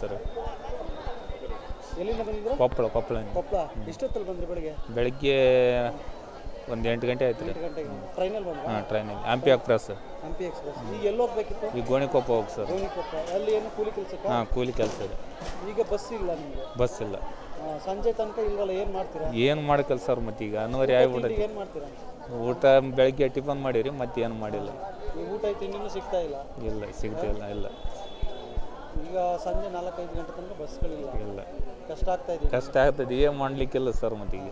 Sir. ಎಲ್ಲಿಂದ ಬಂದಿದ್ರು? ಕೊಪ್ಪಳ. ಕೊಪ್ಪಳ. ಎಷ್ಟೊತ್ತಲ್ಲಿ ಬಂದ್ರಿ ಬೆಳಗ್ಗೆ ಒಂದು 8 ಗಂಟೆ ಆಯ್ತು ರೀ. ಟ್ರೈನಲ್ಲಿ ಬಂದ್ರಾ? ಹಾಂ, ಟ್ರೈನಲ್ಲಿ. ಹಂಪಿ ಎಕ್ಸ್ಪ್ರೆಸ್. ಈಗ ಎಲ್ಲಿ ಹೋಗ್ಬೇಕಿತ್ತು? ಈಗ ಗೋಣಿಕೊಪ್ಪ ಹೋಗಿ ಸರ್. ಅಲ್ಲಿ ಏನು ಕೂಲಿ ಕೆಲಸಕ್ಕೆ? ಹಾಂ, ಕೂಲಿ ಕೆಲಸ ಇದೆ. ಈಗ ಬಸ್ ಇಲ್ಲ ನಿಮಗೆ? ಬಸ್ ಇಲ್ಲ. ಸಂಜೆ ತನಕ ಇಲ್ವಲ್ಲ, ಏನು ಮಾಡ್ತೀರಾ? ಏನು ಮಾಡಕ್ಕಲ್ಲ ಸರ್, ಮತ್ತೆ ಈಗ ಅನಿವಾರ್ಯ ಆಗಿಬಿಡತ್ತೆ. ಏನು ಮಾಡ್ತೀರಾ? ಊಟ ಬೆಳಗ್ಗೆ ಟಿಫನ್ ಮಾಡಿರಿ, ಮತ್ತೆ ಏನು ಮಾಡಿಲ್ಲ. ಊಟ ತಿಂಡಿನೂ ಸಿಗ್ತಾ ಇಲ್ಲ? ಇಲ್ಲ, ಸಿಗ್ತಿಲ್ಲ. ಇಲ್ಲ. ಈಗ ಸಂಜೆ 4-5 ಗಂಟೆ ತನಕ ಬಸ್ಗಳಿಲ್ಲ. ಇಲ್ಲ, ಕಷ್ಟ ಆಗ್ತದೆ. ಏನು ಮಾಡ್ಲಿಕ್ಕಿಲ್ಲ ಸರ್. ಮತ್ತೆ ಈಗ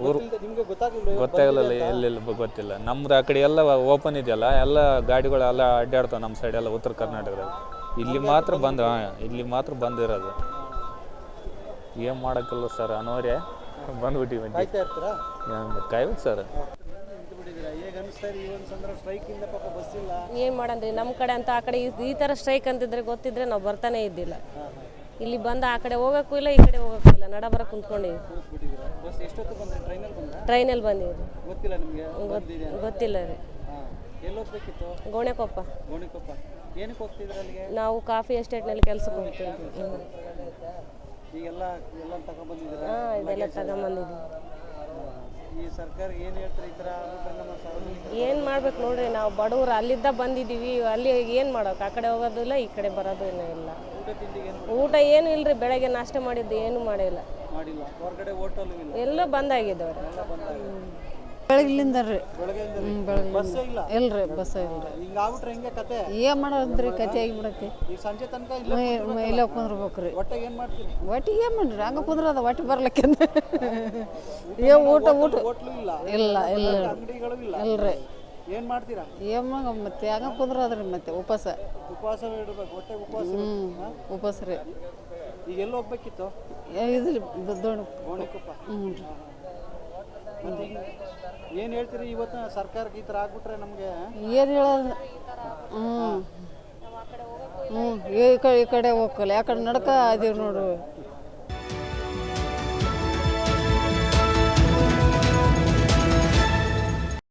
ಊರು ನಿಮಗೆ ಗೊತ್ತಾಗಲ್ಲ, ಎಲ್ಲೆಲ್ಲ ಗೊತ್ತಿಲ್ಲ. ನಮ್ದು ಆ ಕಡೆ ಎಲ್ಲ ಓಪನ್ ಇದೆಯಲ್ಲ, ಎಲ್ಲ ಗಾಡಿಗಳು ಎಲ್ಲ ಅಡ್ಡಾಡ್ತಾವೆ ನಮ್ಮ ಸೈಡ್ ಎಲ್ಲ, ಉತ್ತರ ಕರ್ನಾಟಕದಾಗ. ಇಲ್ಲಿ ಮಾತ್ರ ಬಂದಿರೋದು. ಏನು ಮಾಡೋಕ್ಕಿಲ್ಲ ಸರ್, ಅನಿವಾರ್ಯ ಬಂದ್ಬಿಟ್ಟಿವಿ. ಕಾಯ್ಬೇಕು ಸರ್. ಏನು ಮಾಡಂದ್ರಿ, ನಮ್ಮ ಕಡೆ ಅಂತ ಆ ಕಡೆ ಈ ಥರ ಸ್ಟ್ರೈಕ್ ಅಂತಿದ್ರೆ ಗೊತ್ತಿದ್ರೆ ನಾವು ಬರ್ತಾನೆ ಇದ್ದಿಲ್ಲ. ಇಲ್ಲಿ ಬಂದು ಆ ಕಡೆ ಹೋಗೋಕ್ಕೂ ಇಲ್ಲ, ಈ ಕಡೆ ಹೋಗೋಕ್ಕೂ ಇಲ್ಲ, ನಡಬರ ಕುಂತ್ಕೊಂಡಿವಿ. ಟ್ರೈನಲ್ಲಿ ಬಂದೀವಿ. ಗೊತ್ತಿಲ್ಲ ರೀ. ಗೋಣಿಕೊಪ್ಪ. ನಾವು ಕಾಫಿ ಎಸ್ಟೇಟ್ನಲ್ಲಿ ಕೆಲಸಕ್ಕೆ ಹೋಗ್ತೀವಿ. ಹಾಂ, ಇದೆಲ್ಲ ತಗೊಂಬಂದಿದ್ವಿ. ಏನು ಮಾಡ್ಬೇಕು ನೋಡ್ರಿ, ನಾವು ಬಡವ್ರು ಅಲ್ಲಿದ್ದ ಬಂದಿದ್ದೀವಿ. ಅಲ್ಲಿ ಏನು ಮಾಡೋಕೆ, ಆ ಕಡೆ ಹೋಗೋದಿಲ್ಲ, ಈ ಕಡೆ ಬರೋದು ಇಲ್ಲ. ಊಟ ಏನು ಇಲ್ರಿ, ಬೆಳಗ್ಗೆ ನಾಷ್ಟ ಮಾಡಿದ್ದು ಏನು ಮಾಡಿಲ್ಲ. ಎಲ್ಲ ಬಂದಾಗಿದ್ದವ್ರೆ. ಬೆಳಗ್ಲಿಂದ ರೀ. ಇಲ್ರಿ, ಬಸ್ ಇಲ್ರಿ. ಏನು ಮಾಡೋದ್ರಿ, ಕತೆ ಆಗಿಬಿಡತ್ತೆ. ಇಲ್ಲ ಕುಂದ್ರಬೇಕ್ರಿ. ಒಟ್ಟಿಗೆ ಏನು ಮಾಡ್ರಿ, ಹಂಗೆ ಕುಂದ್ರದ ಒಟ್ಟು ಬರ್ಲಿಕ್ಕೆ. ಊಟ ಇಲ್ಲ ಇಲ್ರಿ. ಏನು ಮಾಡ್ತೀರಾ? ಮತ್ತೆ ಹಂಗೆ ಕುಂದ್ರದ್ರಿ, ಮತ್ತೆ ಉಪವಾಸ ಇಡಬೇಕು. ಉಪವಾಸ ರೀ. ಈಗ ಎಲ್ಲಿ ಹೋಗ್ಬೇಕಿತ್ತು? ಗೋಣಿಕೊಪ್ಪ. ಏನು ಹೇಳ್ತೀರಿ ಇವತ್ತು ಸರ್ಕಾರಕ್ಕೆ ಈ ಥರ ಆಗ್ಬಿಟ್ರೆ ನಮಗೆ? ಏನು ಹೇಳೋದು? ಈ ಕಡೆ ಹೋಗಲ್ಲ, ಯಾಕಡೆ ನಡ್ಕ ಅದೀವಿ ನೋಡು.